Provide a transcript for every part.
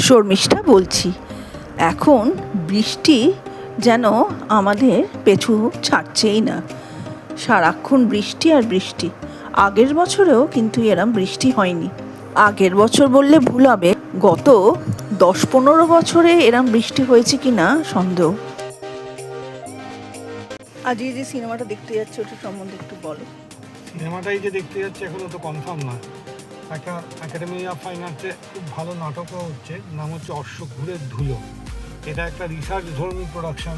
শর্মিষ্ঠা বলছি। এখন বৃষ্টি যেন আমাদের পেছু ছাড়ছেই না, সারাক্ষণ বৃষ্টি আর বৃষ্টি। আগের বছরেও কিন্তু এরম বৃষ্টি হয়নি। আগের বছর বললে ভুল হবে, গত 10-15 বছরে এরম বৃষ্টি হয়েছে কি না সন্দেহ। আজকে যে সিনেমাটা দেখতে যাচ্ছে ওটা সম্বন্ধে একটু বলো। সিনেমাটাই যে দেখতে যাচ্ছে এখনো তো কনফার্ম না। একটা একাডেমি অফ ফাইন আর্টসে খুব ভালো নাটকও হচ্ছে, নাম হচ্ছে অশ্বঘুরের ধুলো। এটা একটা রিসার্চ ধর্মী প্রোডাকশন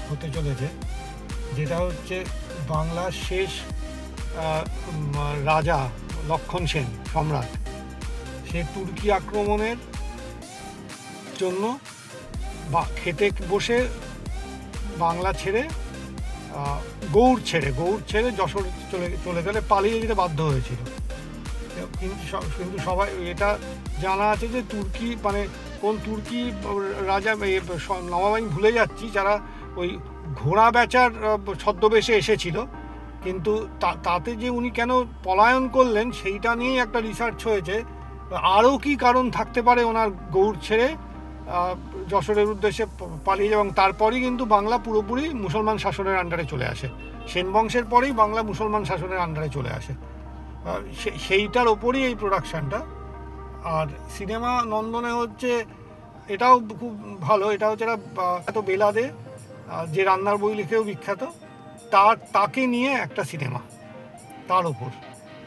হতে চলেছে, যেটা হচ্ছে বাংলার শেষ রাজা লক্ষণ সেন সম্রাট, সে তুর্কি আক্রমণের জন্য খেতে বসে বাংলা ছেড়ে গৌড় ছেড়ে যশোর চলে গেলে পালিয়ে যেতে বাধ্য হয়েছিল। কিন্তু সবাই এটা জানা আছে যে তুর্কি মানে কোন তুর্কি রাজা নবাব আমি ভুলে যাচ্ছি, যারা ওই ঘোড়া বেচার ছদ্মবেশে এসেছিল, কিন্তু তাতে যে উনি কেন পলায়ন করলেন সেইটা নিয়েই একটা রিসার্চ হয়েছে। আরও কি কারণ থাকতে পারে ওনার গৌড় ছেড়ে যশোরের উদ্দেশ্যে পালিয়ে যায়, এবং তারপরেই কিন্তু বাংলা পুরোপুরি মুসলমান শাসনের আন্ডারে চলে আসে। সেন বংশের পরেই বাংলা মুসলমান শাসনের আন্ডারে চলে আসে। সেইটার ওপরই এই প্রোডাকশানটা। আর সিনেমা নন্দনে হচ্ছে, এটাও খুব ভালো। এটা হচ্ছে এত বেলাদে, যে রান্নার বই লিখেও বিখ্যাত, তাকে নিয়ে একটা সিনেমা, তার ওপর।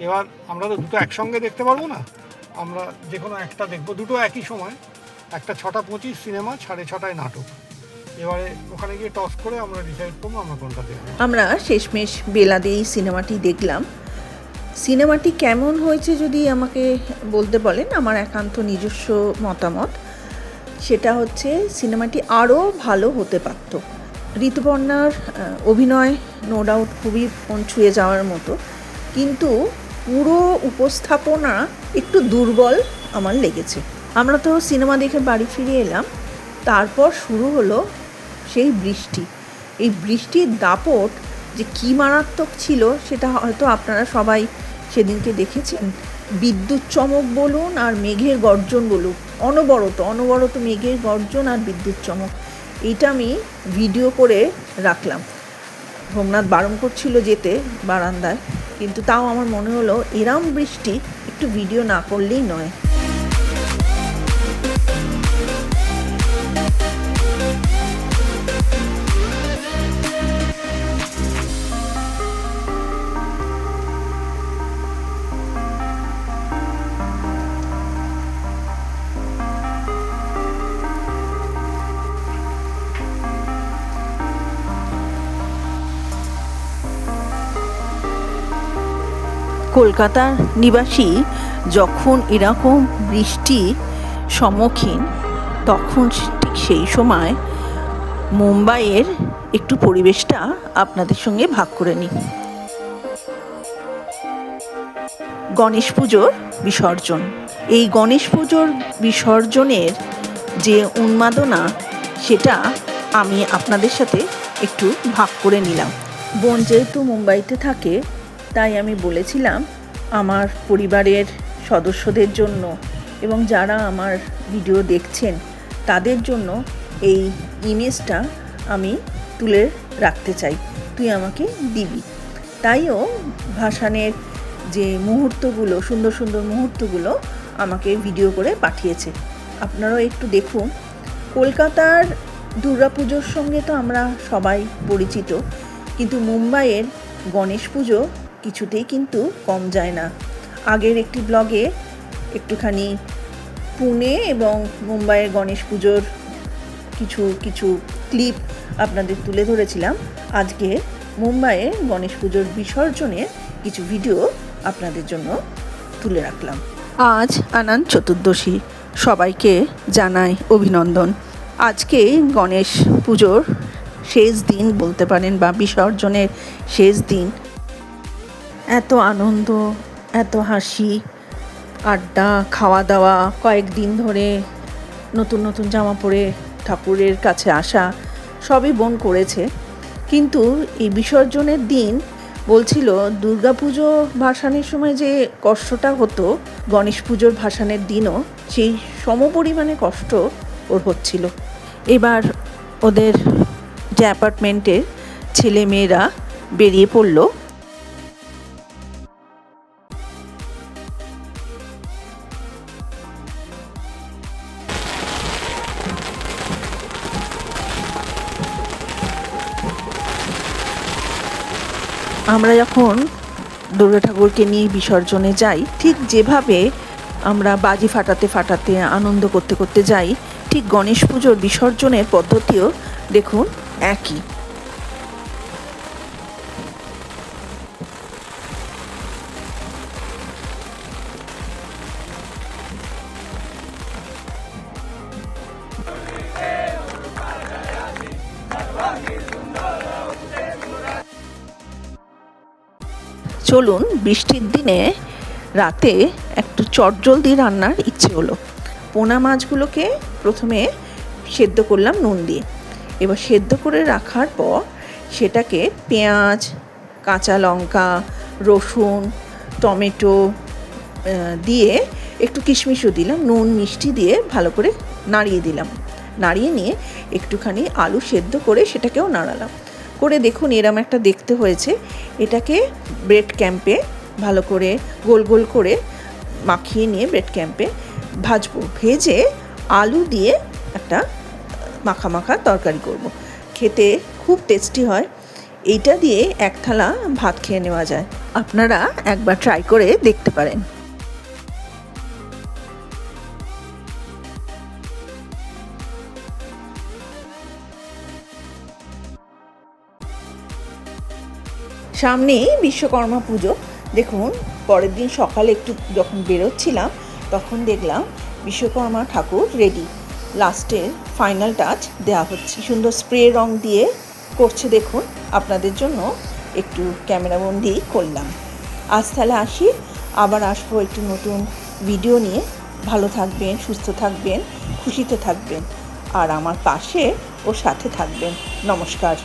এবার আমরা তো দুটো একসঙ্গে দেখতে পারবো না, আমরা যে কোনো একটা দেখবো, দুটো একই সময়। একটা 6:25 সিনেমা, 6:30 নাটক। এবারে ওখানে গিয়ে টস করে আমরা ডিসাইড করবো আমরা কোনটা দেখবো। আমরা শেষমেশ বেলাদে এই সিনেমাটি দেখলাম। সিনেমাটি কেমন হয়েছে যদি আমাকে বলতে বলেন, আমার একান্ত নিজস্ব মতামত সেটা হচ্ছে সিনেমাটি আরও ভালো হতে পারত। ঋতুপর্ণার অভিনয় নো ডাউট খুবই মন ছুঁয়ে যাওয়ার মতো, কিন্তু পুরো উপস্থাপনা একটু দুর্বল আমার লেগেছে। আমরা তো সিনেমা দেখে বাড়ি ফিরে এলাম, তারপর শুরু হলো সেই বৃষ্টি। এই বৃষ্টির দাপট যে কী মারাত্মক ছিল সেটা হয়তো আপনারা সবাই সেদিনকে দেখেছেন। বিদ্যুৎ চমক বলুন আর মেঘের গর্জন বলুন, অনবরত মেঘের গর্জন আর বিদ্যুৎ চমক, এইটা আমি ভিডিও করে রাখলাম। সোমনাথ বারণ করছিল যেতে বারান্দায়, কিন্তু তাও আমার মনে হলো এরম বৃষ্টি একটু ভিডিও না করলেই নয়। কলকাতার নিবাসী যখন এরকম বৃষ্টি সম্মুখীন, তখন ঠিক সেই সময় মুম্বাইয়ের একটু পরিবেশটা আপনাদের সঙ্গে ভাগ করে নিই। গণেশ পুজোর বিসর্জন, এই গণেশ পুজোর বিসর্জনের যে উন্মাদনা সেটা আমি আপনাদের সাথে একটু ভাগ করে নিলাম। বোন যেহেতু মুম্বাইতে থাকে, তাই আমি বলেছিলাম আমার পরিবারের সদস্যদের জন্য এবং যারা আমার ভিডিও দেখছেন তাদের জন্য এই ইমেজটা আমি তুলে রাখতে চাই, তুই আমাকে দিবি। তাইও ভাসানের যে মুহূর্তগুলো, সুন্দর সুন্দর মুহূর্তগুলো আমাকে ভিডিও করে পাঠিয়েছে। আপনারাও একটু দেখুন। কলকাতার দুর্গাপুজোর সঙ্গে তো আমরা সবাই পরিচিত, কিন্তু মুম্বাইয়ের গণেশ পুজো কিছুতেই কিন্তু কম যায় না। আগের একটি ব্লগে একটুখানি পুনে এবং মুম্বাইয়ের গণেশ পুজোর কিছু ক্লিপ আপনাদের তুলে ধরেছিলাম। আজকে মুম্বাইয়ের গণেশ পুজোর বিসর্জনের কিছু ভিডিও আপনাদের জন্য তুলে রাখলাম। আজ আনন্ত চতুর্দশী, সবাইকে জানাই অভিনন্দন। আজকে গণেশ পুজোর শেষ দিন বলতে পারেন, বা বিসর্জনের শেষ দিন। এত আনন্দ, এত হাসি, আড্ডা, খাওয়া দাওয়া, কয়েকদিন ধরে নতুন নতুন জামা পরে ঠাকুরের কাছে আসা, সবই বোন করেছে। কিন্তু এই বিসর্জনের দিন বলছিল দুর্গাপুজো ভাসানের সময় যে কষ্টটা হতো, গণেশ পুজোর ভাসানের দিনও সেই সমপরিমাণে কষ্ট ওর হচ্ছিল। এবার ওদের যে অ্যাপার্টমেন্টের ছেলে মেয়েরা বেরিয়ে পড়লো। আমরা যখন দুর্গা ঠাকুরকে নিয়ে বিসর্জনে যাই, ঠিক যেভাবে আমরা বাজি ফাটাতে ফাটাতে আনন্দ করতে করতে যাই, ঠিক গণেশ পুজোর বিসর্জনের পদ্ধতিও দেখুন একই। চলুন, বৃষ্টির দিনে রাতে একটু চটজলদি রান্নার ইচ্ছে হলো। পোনা মাছগুলোকে প্রথমে সেদ্ধ করলাম নুন দিয়ে। এবার সেদ্ধ করে রাখার পর সেটাকে পেঁয়াজ, কাঁচা লঙ্কা, রসুন, টমেটো দিয়ে একটু কিশমিশও দিলাম, নুন মিষ্টি দিয়ে ভালো করে নাড়িয়ে দিলাম। নাড়িয়ে নিয়ে একটুখানি আলু সেদ্ধ করে সেটাকেও নাড়ালাম। করে দেখুন এরম একটা দেখতে হয়েছে। এটাকে ব্রেড ক্যাম্পে ভালো করে গোল গোল করে মাখিয়ে নিয়ে ব্রেড ক্যাম্পে ভাজবো। ভেজে আলু দিয়ে একটা মাখা মাখা তরকারি করব। খেতে খুব টেস্টি হয়। এইটা দিয়ে এক থালা ভাত খেয়ে নেওয়া যায়। আপনারা একবার ট্রাই করে দেখতে পারেন। সামনেই বিশ্বকর্মা পুজো। দেখুন পরের দিন সকালে একটু যখন বেরোচ্ছিলাম তখন দেখলাম বিশ্বকর্মা ঠাকুর রেডি। লাস্টের ফাইনাল টাচ দেওয়া হচ্ছে, সুন্দর স্প্রে রং দিয়ে করছে। দেখুন আপনাদের জন্য একটু ক্যামেরাবন্দি করলাম। আজ তাহলে আসি, আবার আসবো একটু নতুন ভিডিও নিয়ে। ভালো থাকবেন, সুস্থ থাকবেন, খুশিতে থাকবেন, আর আমার পাশে ও সাথে থাকবেন। নমস্কার।